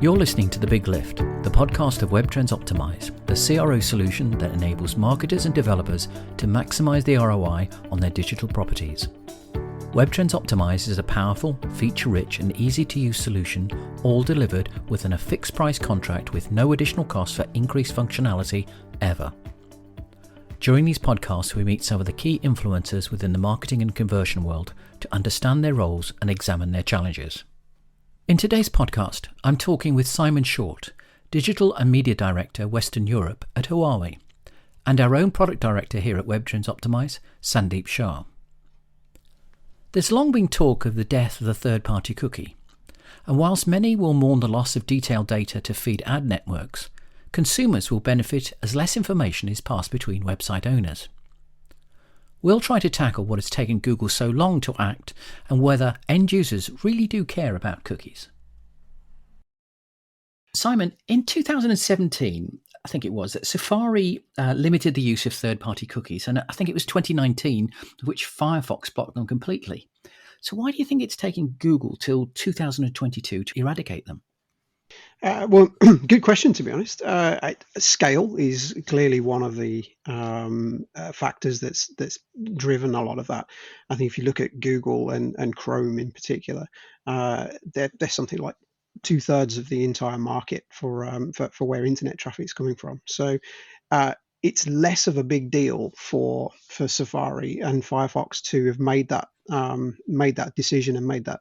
You're listening to The Big Lift, the podcast of Web Trends Optimize, the CRO solution that enables marketers and developers to maximize the ROI on their digital properties. Web Trends Optimize is a powerful, feature-rich and easy-to-use solution, all delivered within a fixed-price contract with no additional cost for increased functionality ever. During these podcasts, we meet some of the key influencers within the marketing and conversion world to understand their roles and examine their challenges. In today's podcast, I'm talking with Simon Short, Digital and Media Director, Western Europe at Huawei, and our own Product Director here at Web Trends Optimize, Sandeep Shah. There's long been talk of the death of the third-party cookie, and whilst many will mourn the loss of detailed data to feed ad networks, consumers will benefit as less information is passed between website owners. We'll try to tackle what has taken Google so long to act and whether end users really do care about cookies. Simon, in 2017, I think it was, that Safari limited the use of third-party cookies, and I think it was 2019, which Firefox blocked them completely. So why do you think it's taking Google till 2022 to eradicate them? Well, good question, to be honest. Scale is clearly one of the factors that's driven a lot of that. I think if you look at Google and Chrome in particular, they're something like 2/3 of the entire market for where internet traffic is coming from. So it's less of a big deal for Safari and Firefox to have made that decision and made that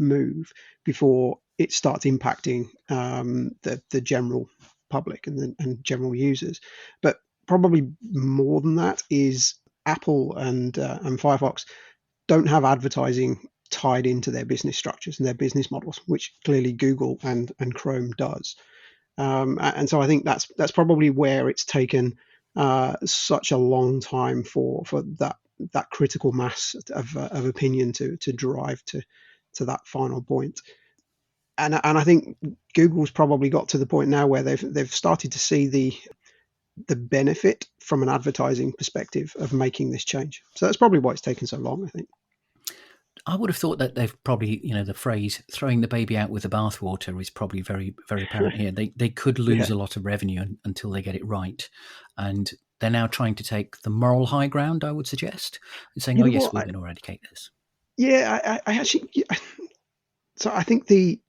move before it starts impacting the general public and general users. But probably more than that is Apple and Firefox don't have advertising tied into their business structures and their business models, which clearly Google and Chrome does. And so I think that's probably where it's taken such a long time for that critical mass of opinion to drive to that final point. And I think Google's probably got to the point now where they've started to see the benefit from an advertising perspective of making this change. So that's probably why it's taken so long, I think. I would have thought that they've probably, the phrase throwing the baby out with the bathwater is probably very, very apparent here. They could lose a lot of revenue until they get it right. And they're now trying to take the moral high ground, I would suggest, and saying, we're going to eradicate this. Yeah, I actually... So I think the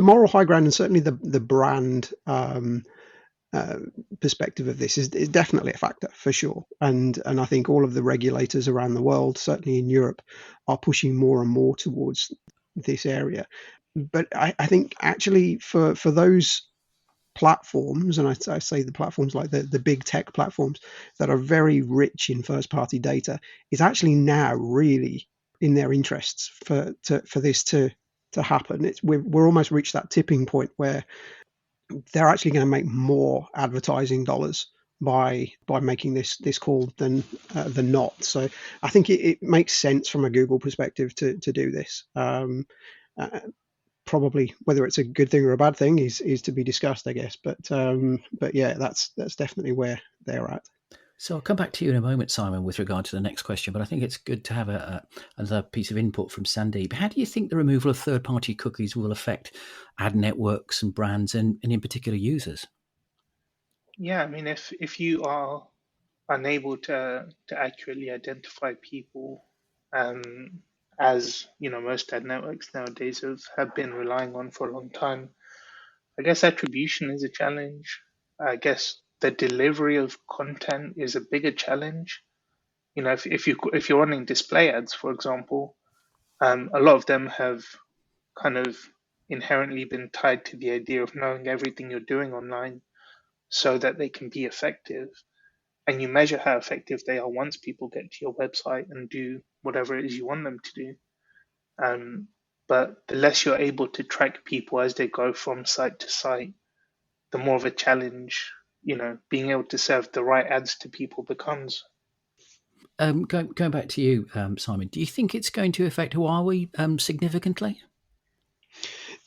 moral high ground and certainly the brand perspective of this is definitely a factor for sure. And I think all of the regulators around the world, certainly in Europe, are pushing more and more towards this area. But I think actually for those platforms, and I say the platforms like the big tech platforms that are very rich in first-party data, is actually now really in their interests for this to happen. We're almost reached that tipping point where they're actually going to make more advertising dollars by making this call than not. So I think it makes sense from a Google perspective to do this. Probably whether it's a good thing or a bad thing is to be discussed, I guess. But yeah, that's definitely where they're at. So I'll come back to you in a moment, Simon, with regard to the next question, but I think it's good to have another piece of input from Sandeep. How do you think the removal of third-party cookies will affect ad networks and brands and in particular users? Yeah, I mean, if you are unable to accurately identify people, as most ad networks nowadays have been relying on for a long time, I guess attribution is a challenge. I guess the delivery of content is a bigger challenge. If you're running display ads, for example, a lot of them have kind of inherently been tied to the idea of knowing everything you're doing online so that they can be effective. And you measure how effective they are once people get to your website and do whatever it is you want them to do. But the less you're able to track people as they go from site to site, the more of a challenge being able to serve the right ads to people becomes. Going back to you, Simon, do you think it's going to affect Huawei significantly?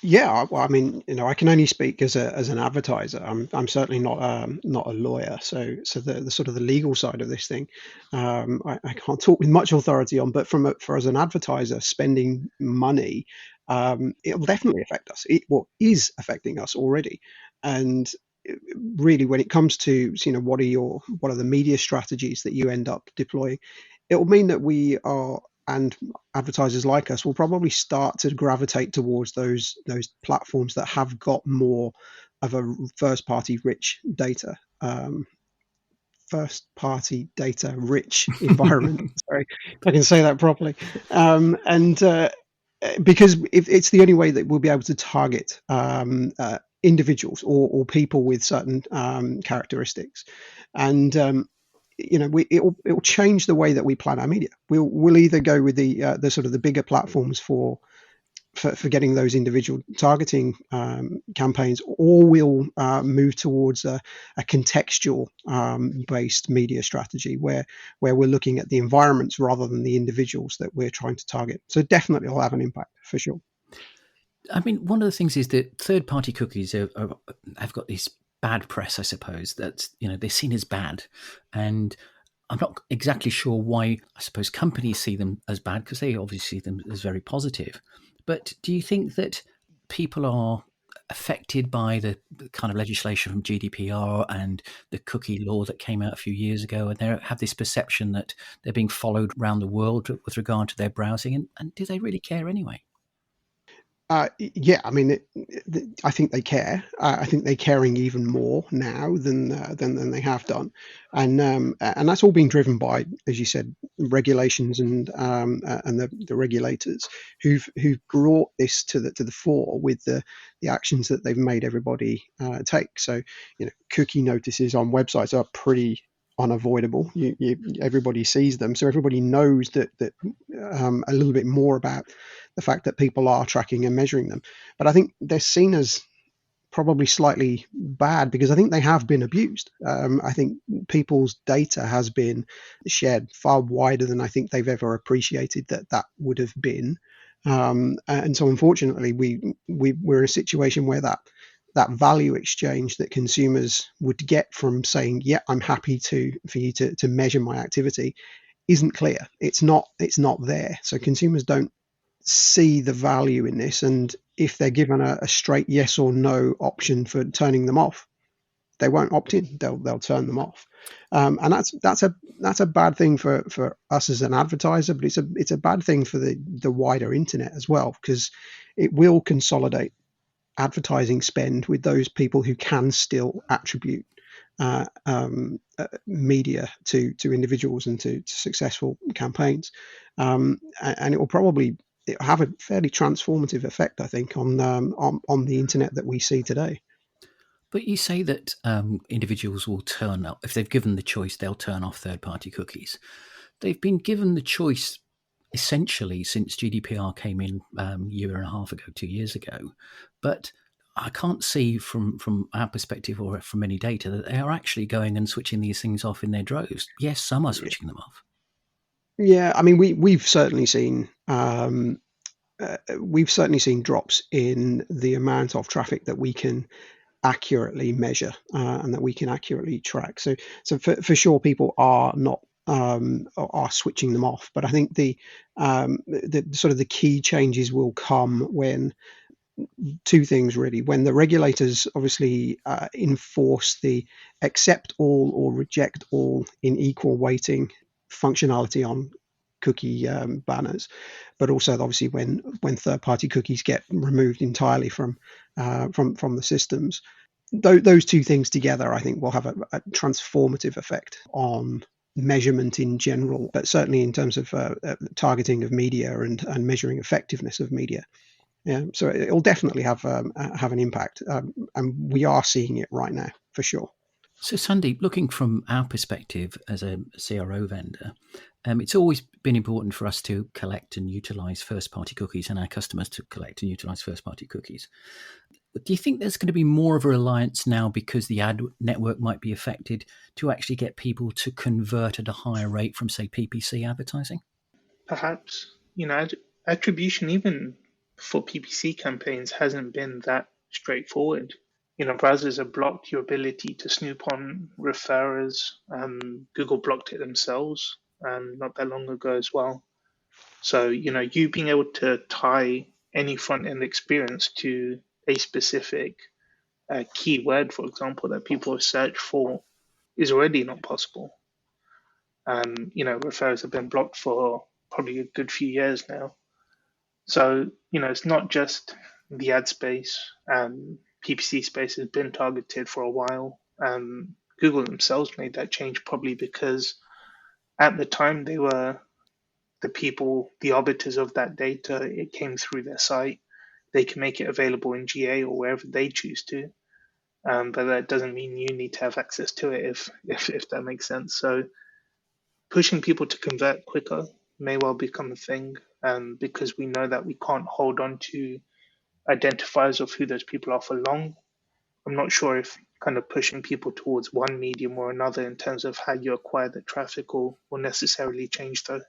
Yeah, well, I mean, I can only speak as an advertiser. I'm certainly not a lawyer, so the sort of the legal side of this thing, I can't talk with much authority on. But for as an advertiser spending money it'll definitely affect us. It is affecting us already, and really, when it comes to what are the media strategies that you end up deploying, it will mean that we are, and advertisers like us will probably start to gravitate towards those platforms that have got more of a first party rich data. First party data rich environment. Sorry, if I can say that properly. And because if it's the only way that we'll be able to target individuals or people with certain characteristics. And it'll change the way that we plan our media. We'll either go with the sort of the bigger platforms for getting those individual targeting campaigns, or we'll move towards a contextual based media strategy where we're looking at the environments rather than the individuals that we're trying to target. So definitely will have an impact for sure. I mean, one of the things is that third-party cookies have got this bad press, I suppose, that they're seen as bad, and I'm not exactly sure why. I suppose companies see them as bad because they obviously see them as very positive. But do you think that people are affected by the kind of legislation from GDPR and the cookie law that came out a few years ago, and they have this perception that they're being followed around the world with regard to their browsing? And do they really care anyway? Yeah, I mean, I think they care. I think they're caring even more now than they have done, and that's all being driven by, as you said, regulations and the regulators who've brought this to the fore with the actions that they've made everybody take. So, cookie notices on websites are pretty unavoidable. Everybody sees them, so everybody knows that a little bit more about the fact that people are tracking and measuring them. But I think they're seen as probably slightly bad because I think they have been abused. I think people's data has been shared far wider than I think they've ever appreciated that would have been. And so unfortunately, we're in a situation where that value exchange that consumers would get from saying, yeah, I'm happy for you to measure my activity, isn't clear. It's not there. So consumers don't see the value in this, and if they're given a straight yes or no option for turning them off, they won't opt in. They'll turn them off, and that's a bad thing for us as an advertiser, but it's a bad thing for the wider internet as well, because it will consolidate advertising spend with those people who can still attribute media to individuals and to successful campaigns, and it will probably have a fairly transformative effect, I think, on the internet that we see today. But you say that individuals will turn up, if they've given the choice, they'll turn off third-party cookies. They've been given the choice essentially since GDPR came in a year and a half ago, 2 years ago. But I can't see from our perspective or from any data that they are actually going and switching these things off in their droves. Yes, some are switching them off. Yeah, I mean, we've certainly seen drops in the amount of traffic that we can accurately measure and that we can accurately track. So for sure, people are not are switching them off. But I think the sort of the key changes will come when two things really: when the regulators obviously enforce the accept all or reject all in equal weighting functionality on cookie banners, but also obviously when third-party cookies get removed entirely from the systems. Those two things together, I think, will have a transformative effect on measurement in general, but certainly in terms of targeting of media and measuring effectiveness of media. Yeah, so it'll definitely have an impact, and we are seeing it right now for sure. So, Sandeep, looking from our perspective as a CRO vendor, it's always been important for us to collect and utilize first-party cookies, and our customers to collect and utilize first-party cookies. Do you think there's going to be more of a reliance now, because the ad network might be affected, to actually get people to convert at a higher rate from, say, PPC advertising? Perhaps, attribution even for PPC campaigns hasn't been that straightforward. Browsers have blocked your ability to snoop on referrers. Google blocked it themselves not that long ago as well. So, you being able to tie any front end experience to a specific keyword, for example, that people search for is already not possible. Referrals have been blocked for probably a good few years now. So, it's not just the ad space. PPC space has been targeted for a while. Google themselves made that change probably because at the time they were the people, the arbiters of that data. It came through their site. They can make it available in GA or wherever they choose to. But that doesn't mean you need to have access to it if that makes sense. So pushing people to convert quicker may well become a thing, because we know that we can't hold on to identifiers of who those people are for long. I'm not sure if kind of pushing people towards one medium or another in terms of how you acquire the traffic will necessarily change though.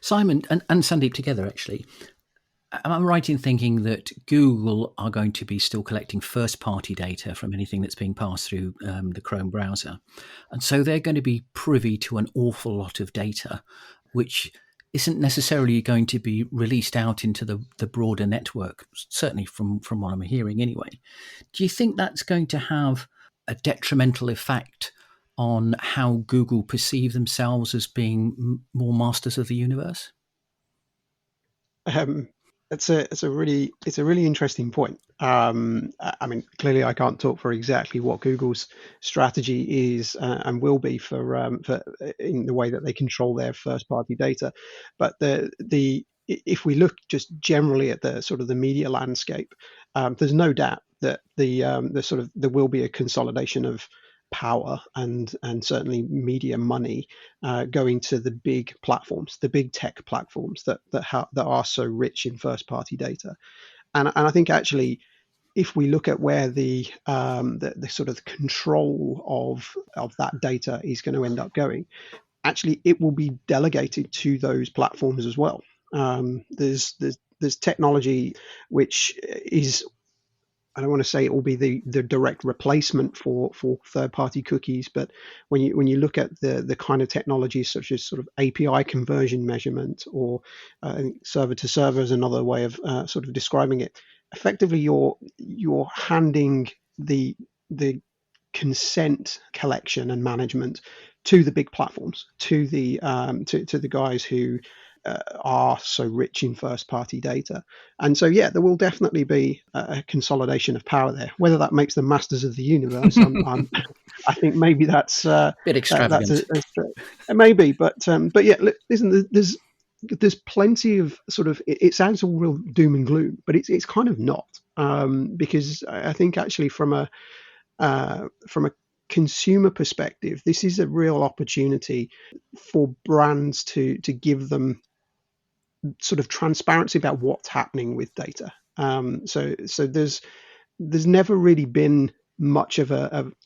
Simon and Sandeep together, actually, am I right in thinking that Google are going to be still collecting first-party data from anything that's being passed through the Chrome browser? And so they're going to be privy to an awful lot of data, which isn't necessarily going to be released out into the broader network, certainly from what I'm hearing anyway. Do you think that's going to have a detrimental effect on how Google perceive themselves as being more masters of the universe? It's a really interesting point. I mean, clearly, I can't talk for exactly what Google's strategy is and will be for in the way that they control their first-party data. But if we look just generally at the sort of the media landscape, there's no doubt that there will be a consolidation of power and certainly media money going to the big platforms, the big tech platforms that are so rich in first party data. And I think actually, if we look at where the sort of control of that data is going to end up going, actually it will be delegated to those platforms as well. There's technology which is, I don't want to say it will be the direct replacement for third-party cookies, but when you look at the kind of technologies such as sort of API conversion measurement or server to server is another way of sort of describing it. Effectively, you're handing the consent collection and management to the big platforms, to the guys who are so rich in first party data. And so, yeah, there will definitely be a consolidation of power there. Whether that makes them masters of the universe, I think maybe that's bit extravagant. Maybe, but yeah, listen, there's plenty of sort of, it sounds all real doom and gloom, but it's kind of not, because I think actually from a consumer perspective, this is a real opportunity for brands to give them sort of transparency about what's happening with data. So there's never really been much of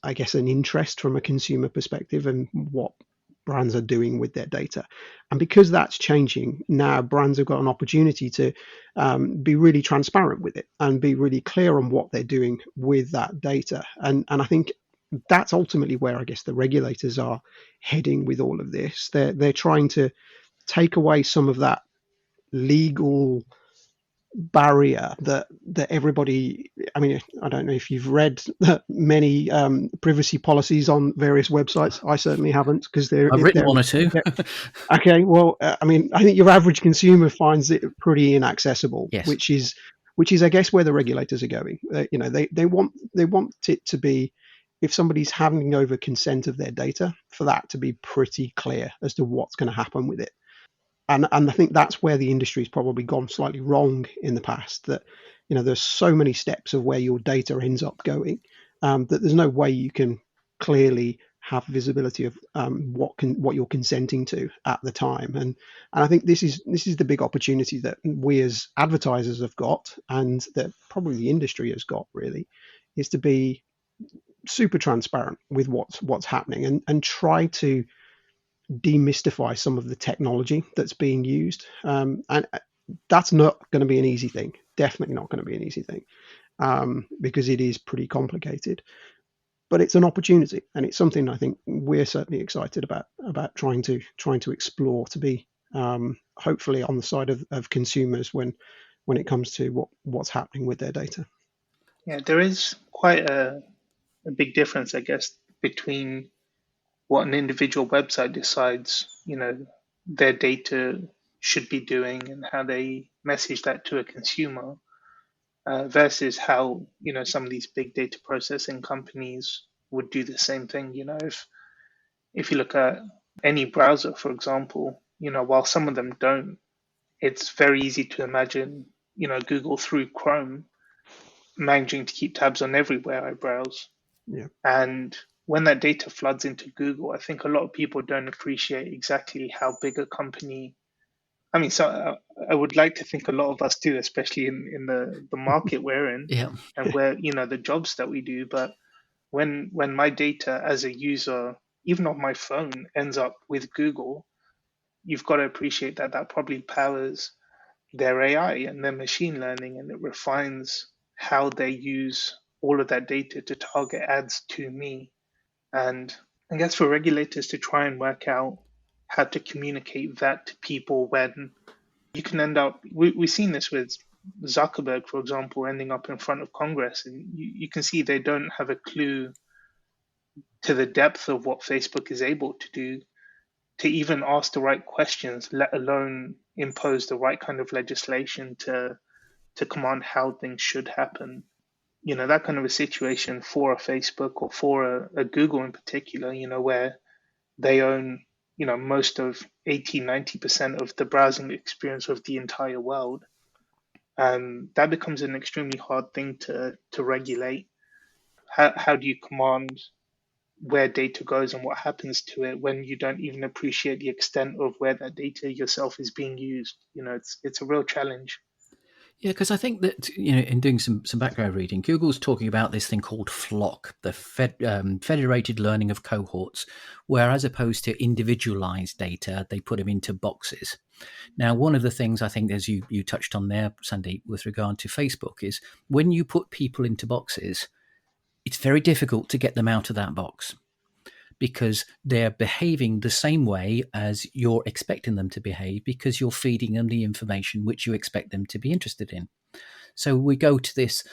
I guess an interest from a consumer perspective in what brands are doing with their data. And because that's changing, now brands have got an opportunity to be really transparent with it and be really clear on what they're doing with that data. And I think that's ultimately where I guess the regulators are heading with all of this. They're trying to take away some of that legal barrier that everybody, I mean, I don't know if you've read many privacy policies on various websites. I certainly haven't, because I've written one or two. Okay, well, I mean, I think your average consumer finds it pretty inaccessible. Yes. which is I guess where the regulators are going. They want it to be, if somebody's handing over consent of their data, for that to be pretty clear as to what's going to happen with it. And I think that's where the industry's probably gone slightly wrong in the past, that there's so many steps of where your data ends up going, that there's no way you can clearly have visibility of what you're consenting to at the time. And I think this is the big opportunity that we as advertisers have got, and that probably the industry has got, really, is to be super transparent with what's happening, and try to demystify some of the technology that's being used. And that's not going to be an easy thing. Definitely not going to be an easy thing, because it is pretty complicated. But it's an opportunity, and it's something I think we're certainly excited about trying to explore, to be hopefully on the side of consumers when when it comes to what's happening with their data. Yeah, there is quite a big difference, I guess, between what an individual website decides, their data should be doing and how they message that to a consumer, versus how, some of these big data processing companies would do the same thing. If you look at any browser, for example, while some of them don't, it's very easy to imagine, Google through Chrome managing to keep tabs on everywhere I browse. Yeah. And when that data floods into Google, I think a lot of people don't appreciate exactly how big a company. I mean, so I would like to think a lot of us do, especially in the market we're in Yeah. and where, the jobs that we do. But when my data as a user, even on my phone, ends up with Google, you've got to appreciate that that probably powers their AI and their machine learning, and it refines how they use all of that data to target ads to me. And I guess for regulators to try and work out how to communicate that to people, when you can end up, we've seen this with Zuckerberg, for example, ending up in front of Congress, and you can see they don't have a clue to the depth of what Facebook is able to do to even ask the right questions, let alone impose the right kind of legislation to command how things should happen. That kind of a situation for a Facebook or for a Google in particular, where they own, most of 80-90% of the browsing experience of the entire world. That becomes an extremely hard thing to regulate. How do you command where data goes and what happens to it when you don't even appreciate the extent of where that data yourself is being used? It's a real challenge. Yeah, because I think that, in doing some background reading, Google's talking about this thing called FLoC, the federated learning of cohorts, where as opposed to individualized data, they put them into boxes. Now, one of the things I think, as you touched on there, Sandeep, with regard to Facebook, is when you put people into boxes, it's very difficult to get them out of that box, because they're behaving the same way as you're expecting them to behave, because you're feeding them the information which you expect them to be interested in. So we go to this,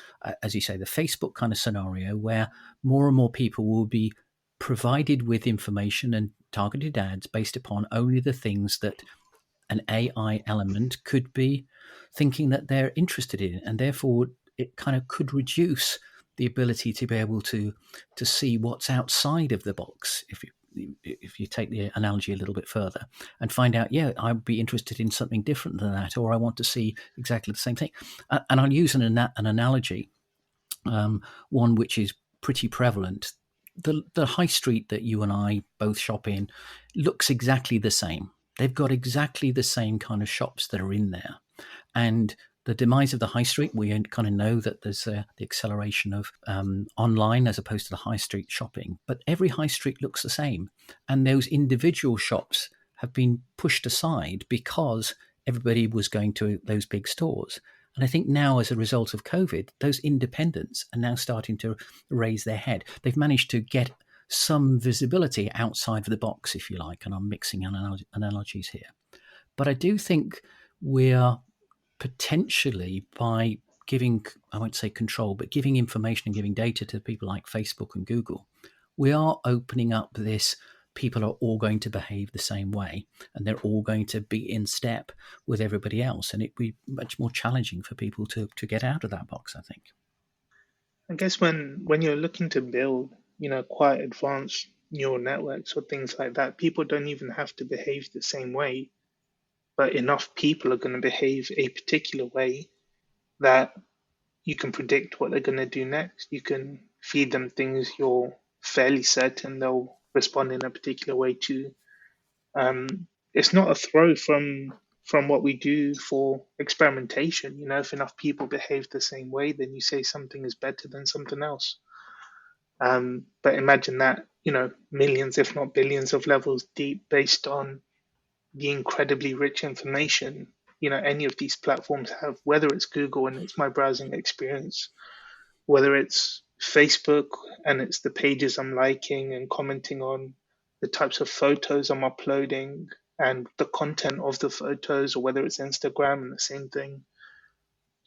as you say, the Facebook kind of scenario where more and more people will be provided with information and targeted ads based upon only the things that an AI element could be thinking that they're interested in, and therefore it kind of could reduce the ability to be able to see what's outside of the box. If you take the analogy a little bit further and find out, yeah, I'd be interested in something different than that, or I want to see exactly the same thing. And I'll use an analogy, one which is pretty prevalent. The high street that you and I both shop in looks exactly the same. They've got exactly the same kind of shops that are in there. And the demise of the high street, we kind of know that there's the acceleration of online as opposed to the high street shopping. But every high street looks the same. And those individual shops have been pushed aside because everybody was going to those big stores. And I think now, as a result of COVID, those independents are now starting to raise their head. They've managed to get some visibility outside of the box, if you like, and I'm mixing analogies here. But I do think we're potentially, by giving, I won't say control, but giving information and giving data to people like Facebook and Google, we are opening up this. People are all going to behave the same way, and they're all going to be in step with everybody else. And it'd be much more challenging for people to get out of that box, I think. I guess when you're looking to build, quite advanced neural networks or things like that, people don't even have to behave the same way, but enough people are going to behave a particular way that you can predict what they're going to do next. You can feed them things you're fairly certain they'll respond in a particular way to. It's not a throw from what we do for experimentation. If enough people behave the same way, then you say something is better than something else. But imagine that, millions, if not billions of levels deep, based on the incredibly rich information, any of these platforms have, whether it's Google and it's my browsing experience, whether it's Facebook and it's the pages I'm liking and commenting on, the types of photos I'm uploading and the content of the photos, or whether it's Instagram and the same thing.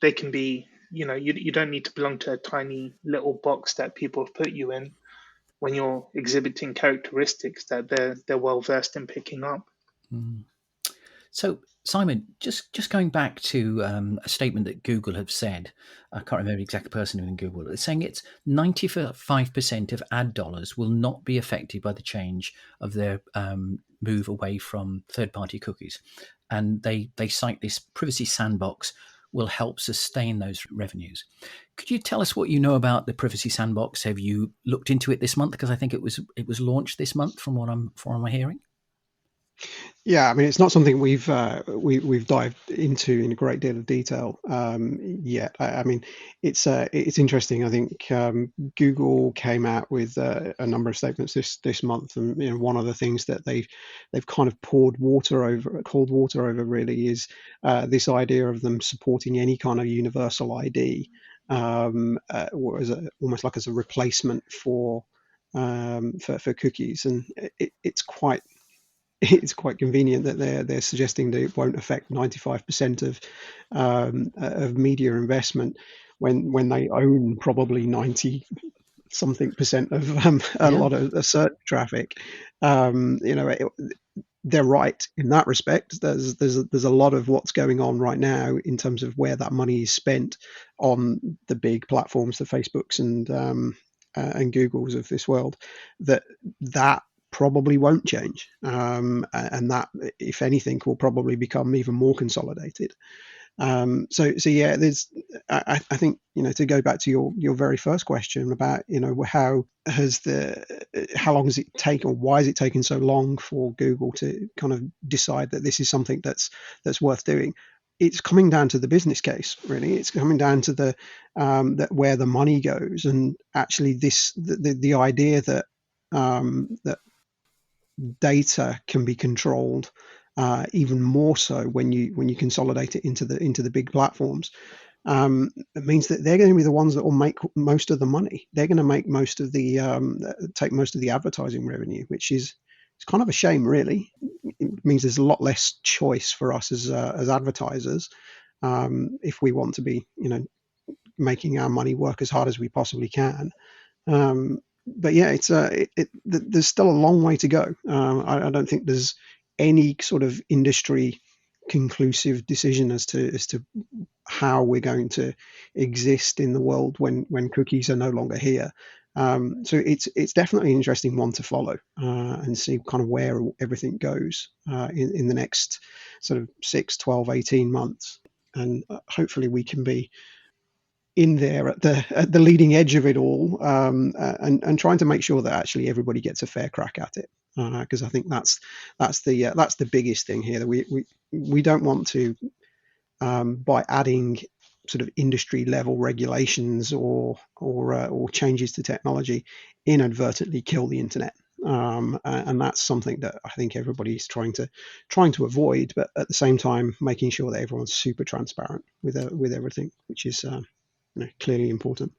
they can be, you don't need to belong to a tiny little box that people have put you in when you're exhibiting characteristics that they're well versed in picking up. Mm. So, Simon, just going back to a statement that Google have said, I can't remember the exact person in Google. It's saying it's 95% of ad dollars will not be affected by the change of their move away from third-party cookies, and they cite this privacy sandbox will help sustain those revenues. Could you tell us what you know about the privacy sandbox? Have you looked into it this month? Because I think it was launched this month, from what I'm hearing. Yeah, I mean, it's not something we've dived into in a great deal of detail yet. I mean, it's interesting. I think Google came out with a number of statements this month, and one of the things that they've kind of cold water over really is this idea of them supporting any kind of universal ID, almost like as a replacement for cookies, and it's quite convenient that they're suggesting that it won't affect 95% of media investment when they own probably 90 something percent of a Yeah. lot of the search traffic. They're right in that respect. There's a lot of what's going on right now in terms of where that money is spent on the big platforms, the Facebooks and Googles of this world, that probably won't change, and that, if anything, will probably become even more consolidated. So yeah, I think, to go back to your very first question about, how long has it taken, or why has it taken so long for Google to kind of decide that this is something that's worth doing? It's coming down to the business case, really. It's coming down to that where the money goes, and actually the idea that that data can be controlled even more so when you consolidate it into the big platforms. It means that they're going to be the ones that will make most of the money. They're going to make most of the take most of the advertising revenue, which is it's kind of a shame, really. It means there's a lot less choice for us as advertisers, if we want to be, making our money work as hard as we possibly can. But yeah, there's still a long way to go. I don't think there's any sort of industry conclusive decision as to how we're going to exist in the world when cookies are no longer here. So it's definitely an interesting one to follow, and see kind of where everything goes in the next sort of 6, 12, 18 months. And hopefully we can be in there at the leading edge of it all, and trying to make sure that actually everybody gets a fair crack at it, because I think that's the biggest thing here, that we don't want to, by adding sort of industry level regulations or changes to technology, inadvertently kill the internet. And that's something that I think everybody's trying to avoid, but at the same time making sure that everyone's super transparent with everything, which is clearly important.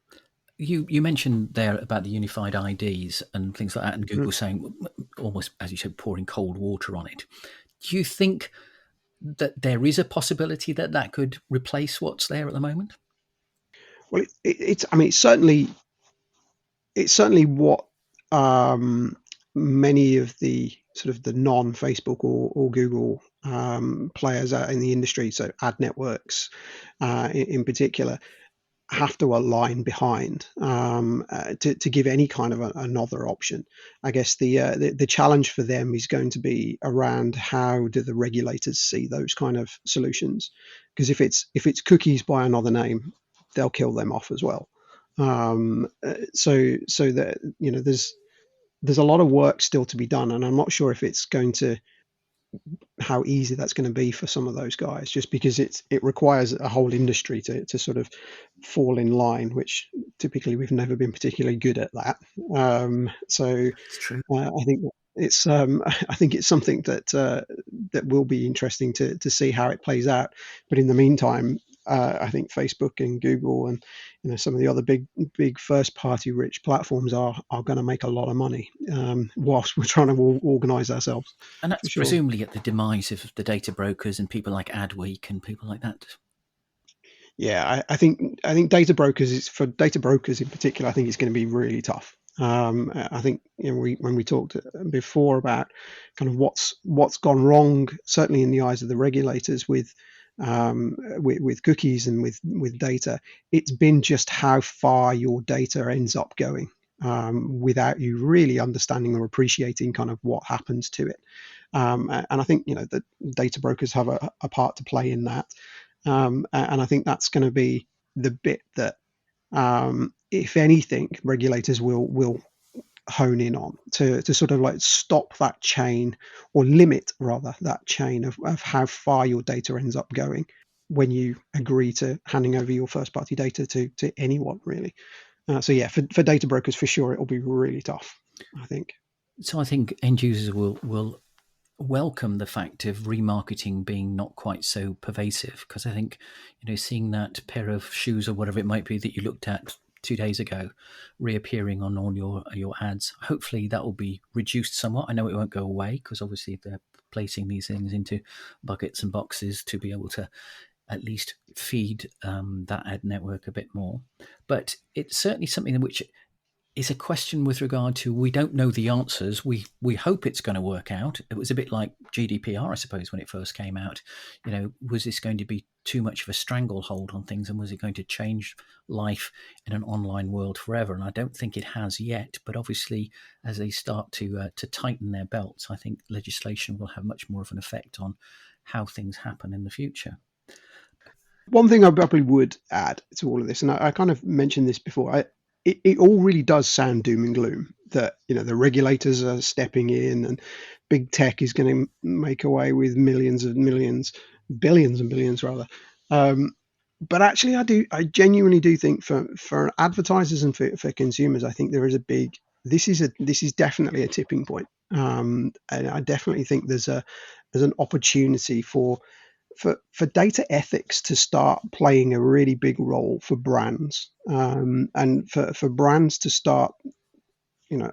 You mentioned there about the unified IDs and things like that, and Google saying, almost as you said, pouring cold water on it. Do you think that there is a possibility that could replace what's there at the moment? Well, I mean, it's certainly what many of the sort of the non-Facebook or Google players out in the industry, so ad networks in particular, have to align behind, to give any kind of another option. I guess the challenge for them is going to be around how do the regulators see those kind of solutions, because if it's cookies by another name, they'll kill them off as well. So that there's a lot of work still to be done, and I'm not sure if it's going to how easy that's going to be for some of those guys, just because it requires a whole industry to sort of fall in line, which typically we've never been particularly good at that. So It's true. I think I think it's something that will be interesting to see how it plays out. But in the meantime, I think Facebook and Google and some of the other big first party rich platforms are going to make a lot of money, whilst we're trying to organize ourselves. And that's For sure. presumably at the demise of the data brokers and people like Adweek and people like that. Yeah, I think data brokers is for data brokers in particular. I think it's going to be really tough. I think when we talked before about kind of what's gone wrong, certainly in the eyes of the regulators with cookies and with data, it's been just how far your data ends up going without you really understanding or appreciating kind of what happens to it. And I think the data brokers have a part to play in that. And I think that's going to be the bit that, if anything, regulators will hone in on to sort of like stop that chain, or limit rather that chain of how far your data ends up going when you agree to handing over your first party data to anyone really. So yeah, for data brokers for sure, it'll be really tough, I think. So I think end users will welcome the fact of remarketing being not quite so pervasive, because I think seeing that pair of shoes or whatever it might be that you looked at 2 days ago reappearing on all your ads, hopefully that will be reduced somewhat. I know it won't go away because obviously they're placing these things into buckets and boxes to be able to at least feed that ad network a bit more, but it's certainly something in which is a question with regard to, we don't know the answers. We hope it's going to work out. It was a bit like GDPR, I suppose, when it first came out. Was this going to be too much of a stranglehold on things, and was it going to change life in an online world forever? And I don't think it has yet. But obviously, as they start to tighten their belts, I think legislation will have much more of an effect on how things happen in the future. One thing I probably would add to all of this, and I kind of mentioned this before, it all really does sound doom and gloom that the regulators are stepping in and big tech is going to make away with millions of millions, billions and billions rather. But actually, I genuinely do think for advertisers and for consumers, I think there is a big. This is definitely a tipping point, and I definitely think there's an opportunity for data ethics to start playing a really big role for brands, and for brands to start,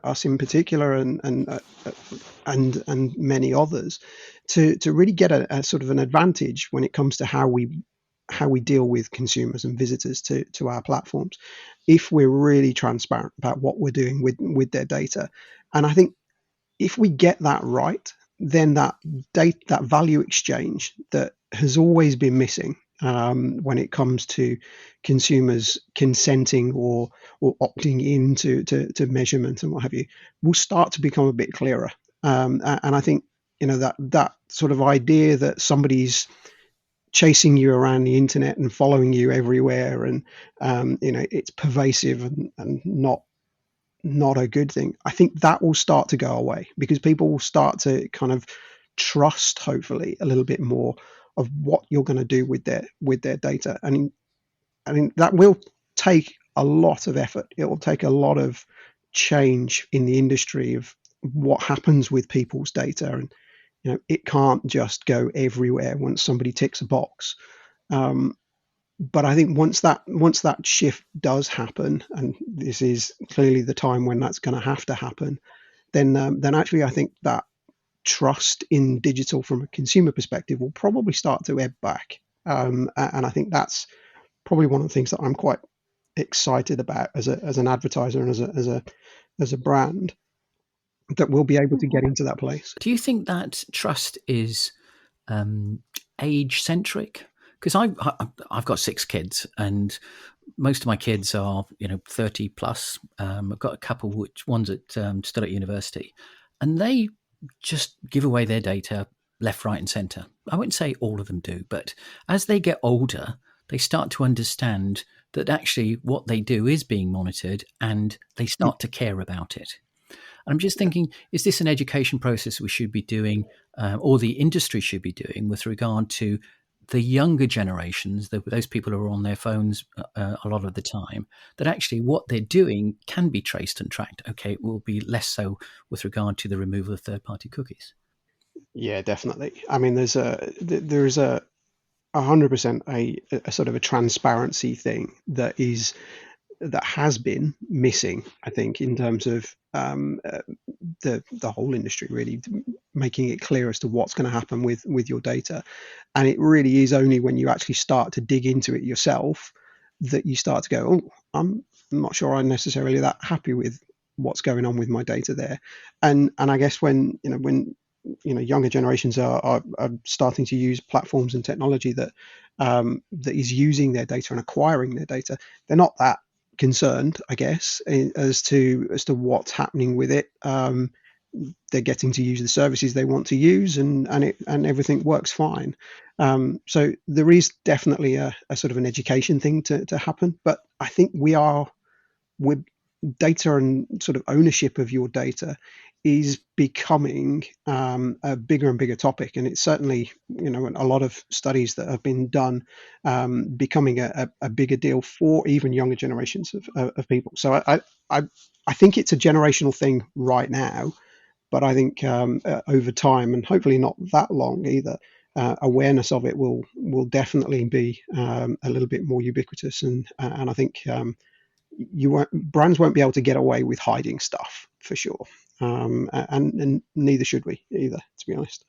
us in particular, and many others, to really get a sort of an advantage when it comes to how we deal with consumers and visitors to our platforms, if we're really transparent about what we're doing with their data. And I think if we get that right, then that value exchange that has always been missing, when it comes to consumers consenting or opting into to measurement and what have you, will start to become a bit clearer. And I think that sort of idea that somebody's chasing you around the internet and following you everywhere, and it's pervasive and not a good thing. I think that will start to go away because people will start to kind of trust, hopefully, a little bit more of what you're going to do with their data. And I mean that will take a lot of effort. It will take a lot of change in the industry of what happens with people's data, and it can't just go everywhere once somebody ticks a box. But I think once that shift does happen, and this is clearly the time when that's going to have to happen, then actually I think that trust in digital from a consumer perspective will probably start to ebb back. And I think that's probably one of the things that I'm quite excited about as an advertiser and as a brand, that we'll be able to get into that place. Do you think that trust is age centric? Because I've got 6 kids, and most of my kids are 30 plus. I've got a couple which one's still at university, and they just give away their data left, right, and centre. I wouldn't say all of them do, but as they get older, they start to understand that actually what they do is being monitored, and they start to care about it. I'm just thinking, is this an education process we should be doing, or the industry should be doing, with regard to the younger generations, those people who are on their phones a lot of the time, that actually what they're doing can be traced and tracked? Okay, it will be less so with regard to the removal of third-party cookies. Yeah, definitely. I mean, there's a 100% a sort of a transparency thing that is that has been missing, I think, in terms of the whole industry, really making it clear as to what's going to happen with your data. And it really is only when you actually start to dig into it yourself that you start to go, oh, I'm not sure I'm necessarily that happy with what's going on with my data there. And I guess when younger generations are starting to use platforms and technology that that is using their data and acquiring their data, they're not that concerned, I guess, as to what's happening with it. They're getting to use the services they want to use, and everything works fine. So there is definitely a sort of an education thing to happen, but I think with data and sort of ownership of your data is becoming a bigger and bigger topic, and it's certainly a lot of studies that have been done becoming a bigger deal for even younger generations of people. So I think it's a generational thing right now, but I think over time, and hopefully not that long either, awareness of it will definitely be a little bit more ubiquitous, and I think brands won't be able to get away with hiding stuff for sure, and neither should we either, to be honest.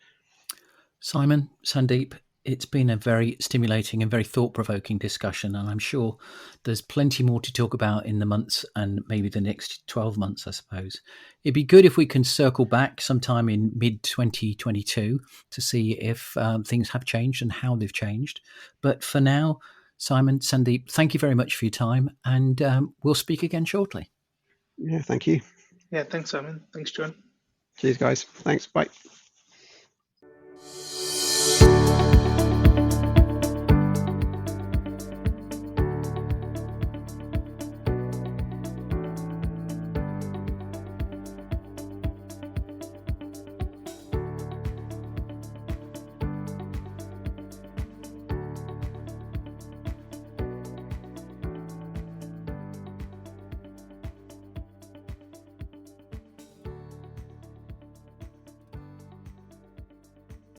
Simon, Sandeep, it's been a very stimulating and very thought-provoking discussion, and I'm sure there's plenty more to talk about in the months and maybe the next 12 months, I suppose. It'd be good if we can circle back sometime in mid-2022 to see if things have changed and how they've changed. But for now, Simon, Sandeep, thank you very much for your time, and we'll speak again shortly. Yeah, thank you. Yeah, thanks, Simon. Thanks, John. Cheers, guys. Thanks. Bye.